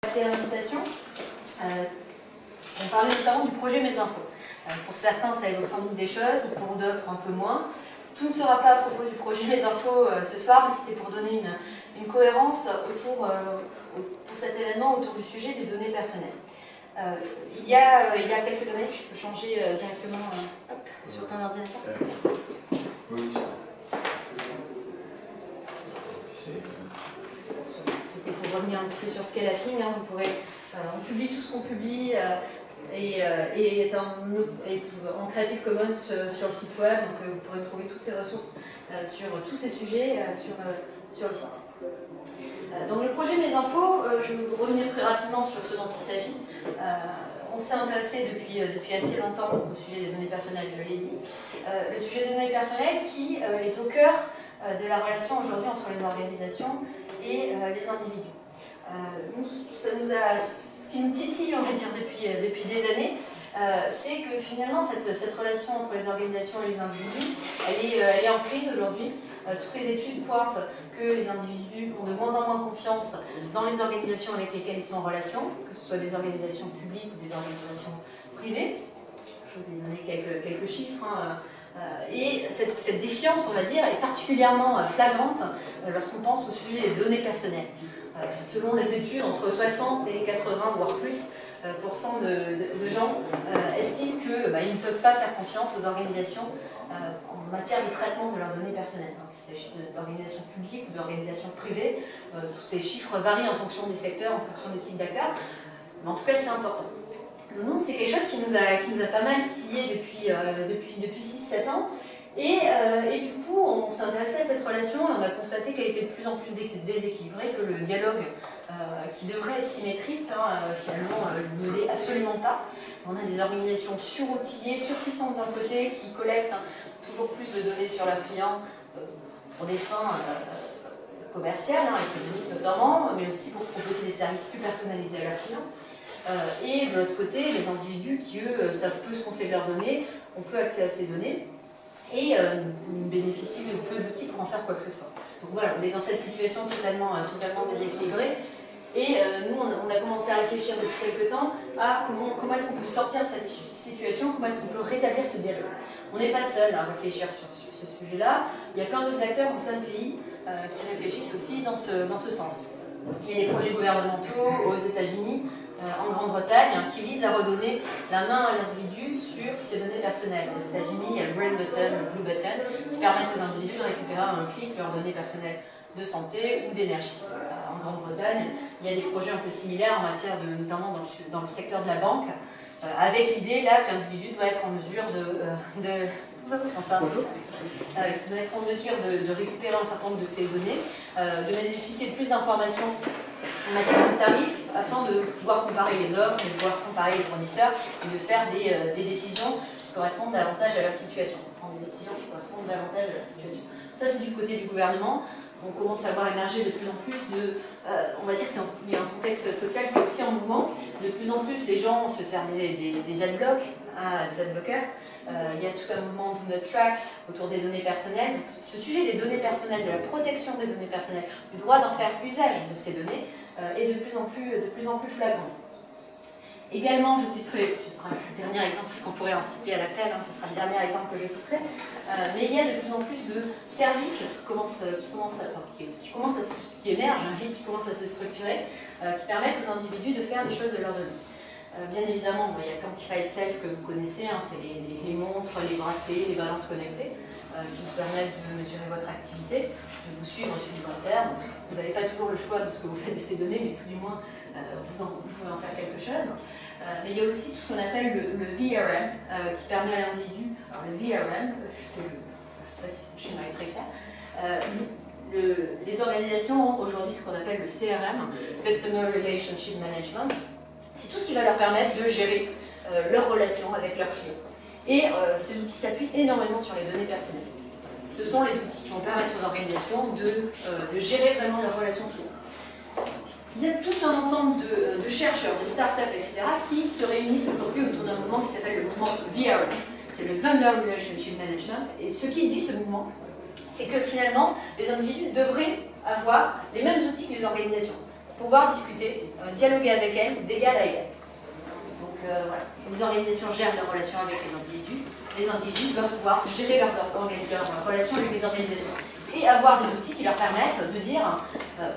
Merci à l'invitation. On parlait notamment du projet Mes Infos. Pour certains, ça évoque sans doute des choses, pour d'autres un peu moins. Tout ne sera pas à propos du projet Mes Infos ce soir, mais c'était pour donner une cohérence autour, pour cet événement autour du sujet des données personnelles. Il y a quelques années, je peux changer directement sur ton ordinateur. Oui. C'était pour revenir un petit peu sur ce qu'est la FIM. Vous pourrez, on publie tout ce qu'on publie et est en Creative Commons sur le site web, donc vous pourrez trouver toutes ces ressources sur tous ces sujets sur le site. Donc le projet Mes Infos, je vais revenir très rapidement sur ce dont il s'agit. On s'est intéressé depuis assez longtemps au sujet des données personnelles, je l'ai dit. Le sujet des données personnelles qui est au cœur de la relation aujourd'hui entre les organisations et les individus. Ce qui nous titille, on va dire, depuis des années, c'est que finalement cette relation entre les organisations et les individus, elle est en crise aujourd'hui. Toutes les études pointent que les individus ont de moins en moins confiance dans les organisations avec lesquelles ils sont en relation, que ce soit des organisations publiques ou des organisations privées. Je vous ai donné quelques chiffres. Et cette défiance, on va dire, est particulièrement flagrante lorsqu'on pense au sujet des données personnelles. Selon les études, entre 60 et 80, voire plus, de gens estiment qu'ils ne peuvent pas faire confiance aux organisations en matière de traitement de leurs données personnelles. Qu'il s'agisse d'organisations publiques ou d'organisations privées, tous ces chiffres varient en fonction des secteurs, en fonction des types d'acteurs, mais en tout cas c'est important. Nous, c'est quelque chose qui nous a pas mal titillé depuis 6-7 ans. Et du coup, on s'est intéressé à cette relation et on a constaté qu'elle était de plus en plus déséquilibrée, que le dialogue qui devrait être symétrique, finalement, ne l'est absolument pas. On a des organisations suroutillées, surpuissantes d'un côté, qui collectent toujours plus de données sur leurs clients pour des fins commerciales, économiques notamment, mais aussi pour proposer des services plus personnalisés à leurs clients. Et de l'autre côté, les individus qui, eux, savent peu ce qu'on fait de leurs données, ont peu accès à ces données, et bénéficient de peu d'outils pour en faire quoi que ce soit. Donc voilà, on est dans cette situation totalement déséquilibrée. Et nous, on a commencé à réfléchir depuis quelques temps à comment est-ce qu'on peut sortir de cette situation, comment est-ce qu'on peut rétablir ce dialogue. On n'est pas seul à réfléchir sur ce sujet-là. Il y a plein d'autres acteurs dans plein de pays qui réfléchissent aussi dans ce sens. Il y a des projets gouvernementaux aux États-Unis, en Grande-Bretagne, qui visent à redonner la main à l'individu sur ses données personnelles. Aux États-Unis, il y a le Green Button, le Blue Button, qui permettent aux individus de récupérer à un clic leurs données personnelles de santé ou d'énergie. En Grande-Bretagne, il y a des projets un peu similaires en matière notamment dans le secteur de la banque, avec l'idée là que l'individu doit être en mesure de récupérer un certain nombre de ces données, de bénéficier de plus d'informations en matière de tarifs, afin de pouvoir comparer les offres, de pouvoir comparer les fournisseurs et de faire des décisions qui correspondent davantage à leur situation. Prendre des décisions qui correspondent davantage à leur situation. Ça, c'est du côté du gouvernement. On commence à voir émerger de plus en plus on va dire qu'il y a un contexte social qui est aussi en mouvement. De plus en plus, les gens se servent des adblocks, des adblockers. Il y a tout un mouvement de notre track autour des données personnelles. Donc, ce sujet des données personnelles, de la protection des données personnelles, du droit d'en faire usage de ces données, est de plus en plus flagrant. Également, je citerai, ce sera le dernier exemple, parce qu'on pourrait en citer à l'appel, ce sera le dernier exemple que je citerai, mais il y a de plus en plus de services qui émergent et qui commencent à se structurer, qui permettent aux individus de faire des choses de leurs données. Bien évidemment, il y a Quantified Self que vous connaissez, c'est les montres, les bracelets, les balances connectées, qui vous permettent de mesurer votre activité, de vous suivre sur du long terme. Vous n'avez pas toujours le choix de ce que vous faites de ces données, mais tout du moins, vous pouvez en faire quelque chose. Mais il y a aussi tout ce qu'on appelle le VRM, qui permet à l'individu, alors le VRM, je ne sais pas si le schéma est très clair, les organisations ont aujourd'hui ce qu'on appelle le CRM, Customer Relationship Management. C'est tout ce qui va leur permettre de gérer leurs relations avec leurs clients. Et ces outils s'appuient énormément sur les données personnelles. Ce sont les outils qui vont permettre aux organisations de gérer vraiment leurs relations clients. Il y a tout un ensemble de chercheurs, de start-up, etc., qui se réunissent aujourd'hui autour d'un mouvement qui s'appelle le mouvement VRM. C'est le Vendor Relationship Management. Et ce qui dit ce mouvement, c'est que finalement, les individus devraient avoir les mêmes outils que les organisations. pouvoir discuter, dialoguer avec elles d'égal à égal. Donc voilà, les organisations gèrent leurs relations avec les individus doivent pouvoir gérer leurs relations avec les organisations et avoir des outils qui leur permettent de dire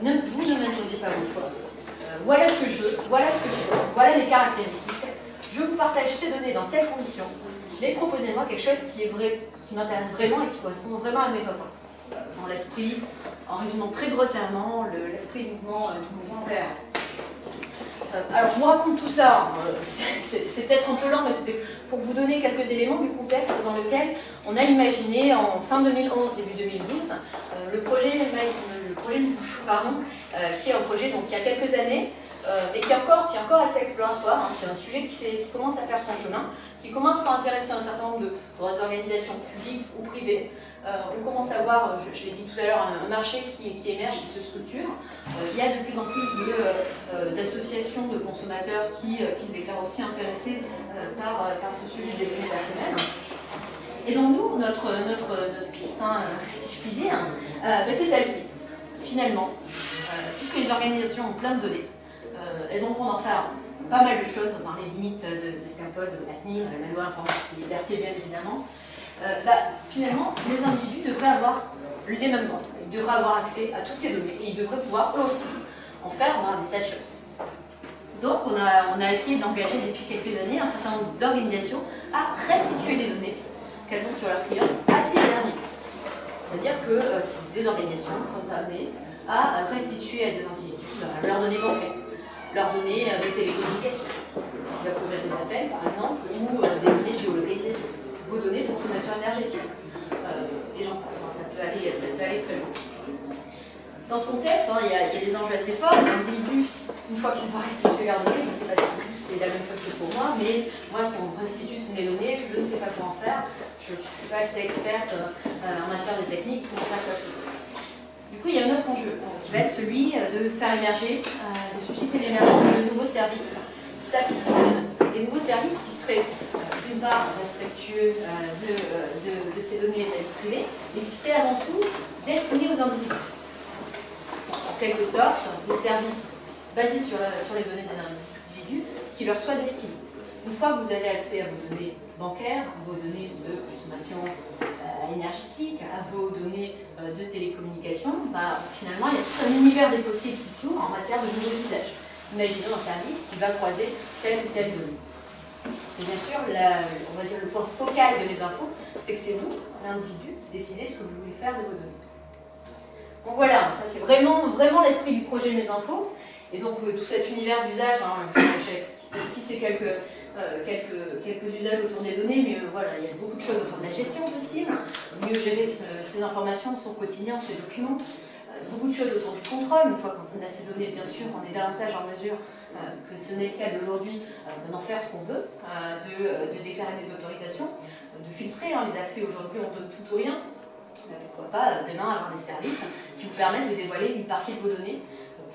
vous ne m'imposez pas vos choix, voilà ce que je veux, voilà ce que je suis, voilà mes caractéristiques, je vous partage ces données dans telles conditions, mais proposez-moi quelque chose qui est vrai, qui m'intéresse vraiment et qui correspond vraiment à mes attentes. Dans l'esprit, en résumant très grossièrement, l'esprit du mouvement vert. Alors je vous raconte tout ça, c'est peut-être un peu lent, mais c'était pour vous donner quelques éléments du contexte dans lequel on a imaginé en fin 2011, début 2012, le projet pardon, qui est un projet donc, il y a quelques années, mais qui est encore assez exploratoire. C'est un sujet qui commence à faire son chemin, qui commence à intéresser un certain nombre de grosses organisations publiques ou privées. On commence à voir, je l'ai dit tout à l'heure, un marché qui émerge, qui se structure. Il y a de plus en plus d'associations de consommateurs qui se déclarent aussi intéressés par ce sujet des données personnelles. Et donc nous, notre piste, si je puis dire, c'est celle-ci. Finalement, puisque les organisations ont plein de données, elles ont le droit d'en faire pas mal de choses dans les limites de ce qu'impose la CNIL, la loi informatique et liberté bien évidemment. Finalement, les individus devraient avoir les mêmes droits. Ils devraient avoir accès à toutes ces données et ils devraient pouvoir eux aussi en faire des tas de choses. Donc on a essayé d'engager depuis quelques années un certain nombre d'organisations à restituer les données qu'elles ont sur leurs clients à ces derniers. C'est-à-dire que des organisations sont amenées à restituer à des individus leurs données bancaires, leurs données de télécommunication, qui va couvrir des appels par exemple, ou des données de géolocalisation, vos données de consommation énergétique. Et j'en passe, ça peut aller très loin. Dans ce contexte, il y a des enjeux assez forts. Les individus, une fois qu'ils vont restituer leurs données, je ne sais pas si c'est la même chose que pour moi, mais moi, si on restitue mes données, je ne sais pas quoi en faire. Je ne suis pas assez experte en matière de technique pour faire quoi que ce soit. Du coup, il y a un autre enjeu qui va être celui de faire émerger, de susciter l'émergence de nouveaux services qui s'appuient sur ces données. Des nouveaux services qui seraient, d'une part, respectueux de ces données de la vie privée, mais qui seraient avant tout destinés aux individus. En quelque sorte, des services basés sur les données des individus qui leur soient destinés. Une fois que vous avez accès à vos données bancaires, à vos données de consommation énergétique, à vos données de télécommunication, finalement, il y a tout un univers des possibles qui s'ouvre en matière de nouveaux usages. Imaginez un service qui va croiser telle ou telle donnée. Et bien sûr, on va dire le point focal de mes infos, c'est que c'est vous, l'individu, qui décidez ce que vous voulez faire de vos données. Donc voilà, ça c'est vraiment l'esprit du projet Mes Infos. Et donc tout cet univers d'usage, j'ai esquissé quelques usages autour des données, mais voilà, il y a beaucoup de choses autour de la gestion possible, mieux gérer ces informations, son quotidien, ses documents, beaucoup de choses autour du contrôle. Une fois qu'on a ces données, bien sûr, on est davantage en mesure que ce n'est le cas d'aujourd'hui, d'en faire ce qu'on veut, de déclarer des autorisations, de filtrer les accès. Aujourd'hui, on donne tout ou rien. Pourquoi pas demain avoir des services qui vous permettent de dévoiler une partie de vos données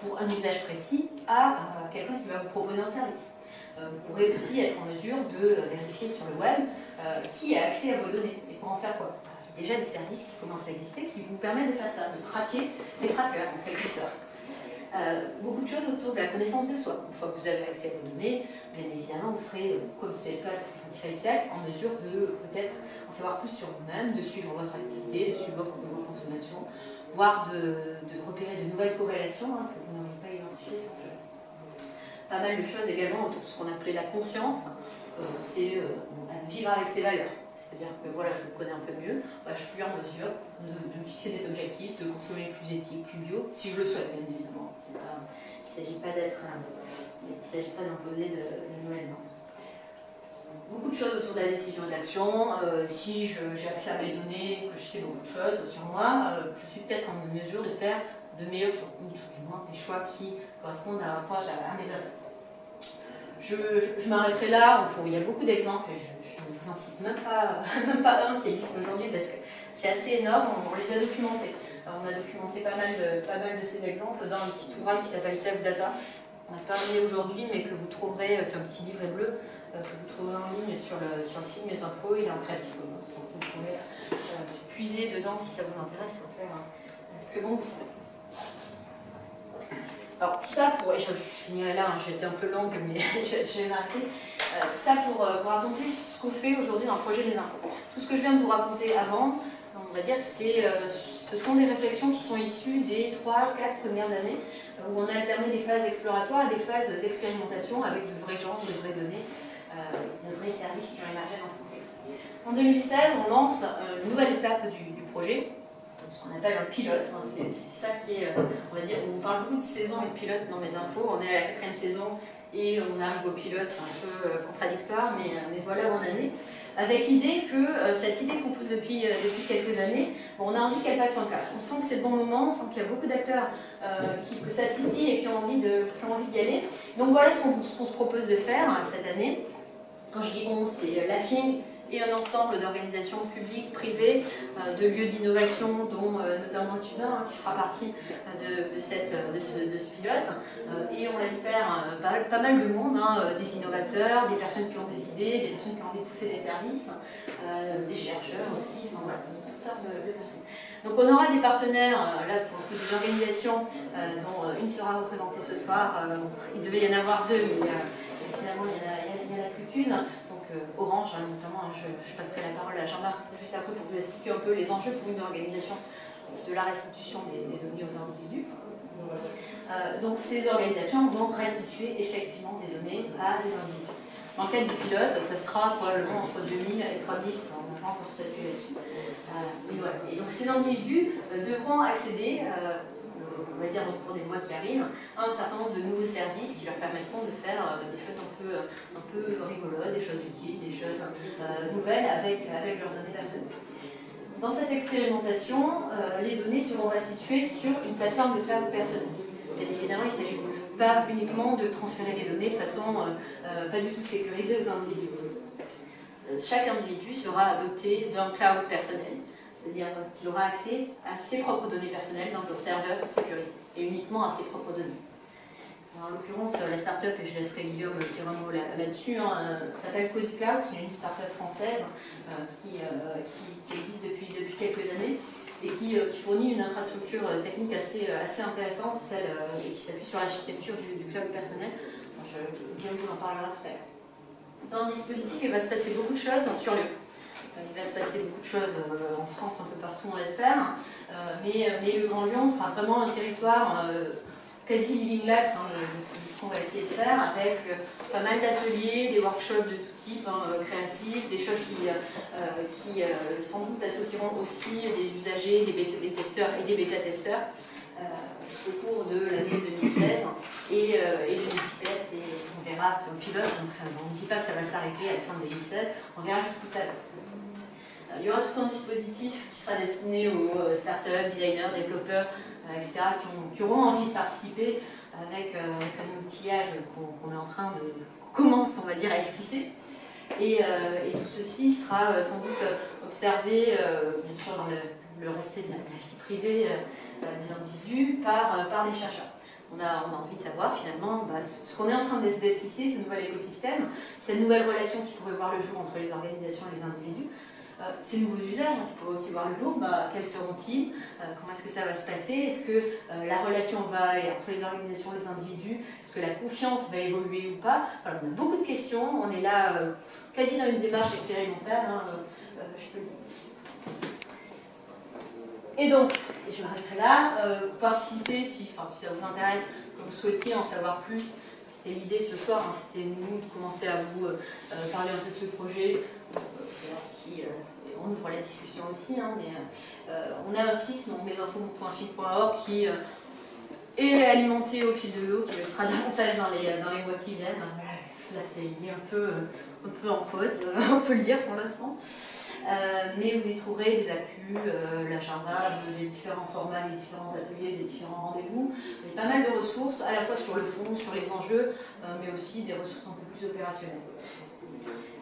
pour un usage précis à quelqu'un qui va vous proposer un service. Vous pourrez aussi être en mesure de vérifier sur le web qui a accès à vos données et pour en faire quoi. Il y a déjà des services qui commencent à exister qui vous permettent de faire ça, de traquer les trackers en quelque sorte. Beaucoup de choses autour de la connaissance de soi. Une fois que vous avez accès à vos données, bien évidemment, vous serez, comme c'est le cas de Self, en mesure de peut-être en savoir plus sur vous-même, de suivre votre activité, de suivre votre consommation, voire de repérer de nouvelles corrélations que vous n'auriez pas identifiées sans faire. Pas mal de choses également autour de ce qu'on appelait la conscience, c'est vivre avec ses valeurs. C'est-à-dire que voilà, je vous connais un peu mieux, je suis en mesure de me fixer des objectifs, de consommer plus éthique, plus bio, si je le souhaite bien évidemment. Il ne s'agit pas d'imposer de nouvelles normes. Beaucoup de choses autour de la décision et de l'action. Si j'ai accès à mes données, que je sais beaucoup de choses sur moi, je suis peut-être en mesure de faire de meilleurs choix, ou du moins des choix qui correspondent davantage à mes attentes. Je m'arrêterai là, il y a beaucoup d'exemples, et je ne vous en cite même pas un qui existe aujourd'hui parce que c'est assez énorme, on les a documentés. Alors, on a documenté pas mal de ces exemples dans un petit ouvrage qui s'appelle Self Data. On n'a pas amené aujourd'hui, mais que vous trouverez sur un petit livret bleu, que vous trouverez en ligne sur le site Mes Infos, il est en Creative Commons. Donc vous pouvez puiser dedans si ça vous intéresse, en faire ce que bon vous savez. Alors tout ça pour, et je finirai là, hein, j'étais un peu longue mais je vais m'arrêter, tout ça pour vous raconter ce qu'on fait aujourd'hui dans le projet des infos. Tout ce que je viens de vous raconter avant, on va dire, ce sont des réflexions qui sont issues des 3-4 premières années où on a alterné des phases exploratoires et des phases d'expérimentation avec de vrais gens, de vraies données, de vrais services qui ont émergé dans ce contexte. En 2016, on lance une nouvelle étape du projet, ce qu'on appelle un pilote. Hein, c'est ça qui est, on va dire, on parle beaucoup de saison et de pilote dans mes infos. On est à la 4e saison et on arrive au pilote, c'est un peu contradictoire, mais voilà où on en est. Avec l'idée que cette idée qu'on pousse depuis quelques années, bon, on a envie qu'elle passe en cap. On sent que c'est le bon moment, on sent qu'il y a beaucoup d'acteurs que ça titille et qui ont envie d'y aller. Donc voilà ce qu'on se propose de faire cette année. Quand je dis on, c'est l'AFING et un ensemble d'organisations publiques, privées, de lieux d'innovation, dont notamment le Tunin, qui fera partie de ce pilote. Et on l'espère, pas mal de monde, hein, des innovateurs, des personnes qui ont des idées, des personnes qui ont envie de pousser des services, des chercheurs aussi, enfin voilà, toutes sortes de personnes. Donc on aura des partenaires, là pour des organisations, dont une sera représentée ce soir. Il devait y en avoir deux, mais finalement il n'y en a plus qu'une. Orange, hein, notamment, je passerai la parole à Jean-Marc juste après pour vous expliquer un peu les enjeux pour une organisation de la restitution des données aux individus. Donc ces organisations vont restituer effectivement des données à des individus. Dans le cadre du pilote, ça sera probablement entre 2000 et 3000, ça on n'a pas encore statué là-dessus. Voilà. Et donc ces individus devront accéder, on va dire pour des mois qui arrivent, un certain nombre de nouveaux services qui leur permettront de faire des choses un peu rigolotes, des choses utiles, des choses nouvelles avec leurs données personnelles. Dans cette expérimentation, les données seront restituées sur une plateforme de cloud personnelle. Bien évidemment, il ne s'agit pas uniquement de transférer les données de façon pas du tout sécurisée aux individus. Chaque individu sera doté d'un cloud personnel. C'est-à-dire qu'il aura accès à ses propres données personnelles dans un serveur sécurisé, et uniquement à ses propres données. Alors, en l'occurrence, la start-up, et je laisserai Guillaume dire un mot là-dessus, hein, s'appelle Cozy Cloud, c'est une start-up française qui existe depuis quelques années et qui fournit une infrastructure technique assez intéressante, et qui s'appuie sur l'architecture du cloud personnel. Guillaume vous en parlera tout à l'heure. Dans ce dispositif, il va se passer beaucoup de choses sur lieu. Il va se passer beaucoup de choses en France, un peu partout, on l'espère, mais le Grand Lyon sera vraiment un territoire quasi living labs de ce qu'on va essayer de faire, avec pas mal d'ateliers, des workshops de tout type, créatifs, des choses qui sans doute associeront aussi des usagers, des testeurs et des bêta-testeurs au cours de l'année 2016 et 2017, et on verra, c'est un pilote, donc on ne dit pas que ça va s'arrêter à la fin de 2016, on verra jusqu'où ça va. Il y aura tout un dispositif qui sera destiné aux startups, designers, développeurs, etc., qui auront envie de participer avec un outillage qu'on est en train de commence, on va dire, à esquisser. Et tout ceci sera sans doute observé, bien sûr, dans le respect de la vie privée des individus par les chercheurs. On a envie de savoir finalement ce qu'on est en train d'esquisser, ce nouvel écosystème, cette nouvelle relation qui pourrait voir le jour entre les organisations et les individus. Ces nouveaux usages qui pourraient aussi voir le jour, quels seront-ils? Comment est-ce que ça va se passer? Est-ce que la relation va entre les organisations et les individus? Est-ce que la confiance va évoluer ou pas? Alors, on a beaucoup de questions, on est là quasi dans une démarche expérimentale, je peux le dire. Et donc, je m'arrêterai là, pour participer, si ça vous intéresse, que vous souhaitiez en savoir plus, c'était l'idée de ce soir, c'était nous de commencer à vous parler un peu de ce projet, si on ouvre la discussion aussi, mais on a un site, donc mesinfos.fil.org, qui est alimenté au fil de l'eau, qui le sera davantage dans les mois qui viennent. Là, il est un peu en pause, on peut le dire pour l'instant. Mais vous y trouverez des actus, l'agenda, des différents formats, des différents ateliers, des différents rendez-vous. Il y a pas mal de ressources, à la fois sur le fond, sur les enjeux, mais aussi des ressources un peu plus opérationnelles.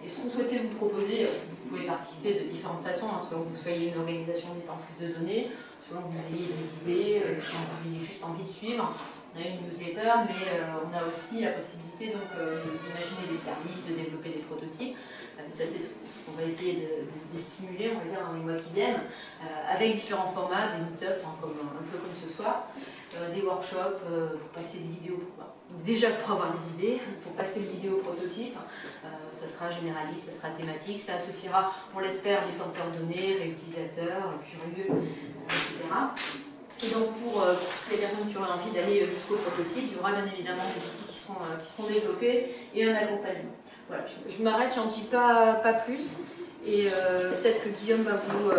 Et ce qu'on souhaitait vous proposer, vous pouvez participer de différentes façons, selon que vous soyez une organisation détentrice de données, selon que vous ayez des idées, selon que vous ayez juste envie de suivre. On a une newsletter, mais on a aussi la possibilité d'imaginer des services, de développer des prototypes. Ça, c'est ce qu'on va essayer de stimuler, on va dire, dans les mois qui viennent, avec différents formats, des meet-ups, un peu comme ce soir. des workshops pour passer des vidéos, déjà pour avoir des idées, pour passer les vidéos prototypes. Ça sera généraliste, ça sera thématique, ça associera, on l'espère, détenteurs de données, réutilisateurs, curieux, etc. Et donc pour toutes les personnes qui auraient envie d'aller jusqu'au prototype, il y aura bien évidemment des outils qui seront développés et un accompagnement. Voilà, je m'arrête, j'en dis pas plus, et peut-être que Guillaume va vous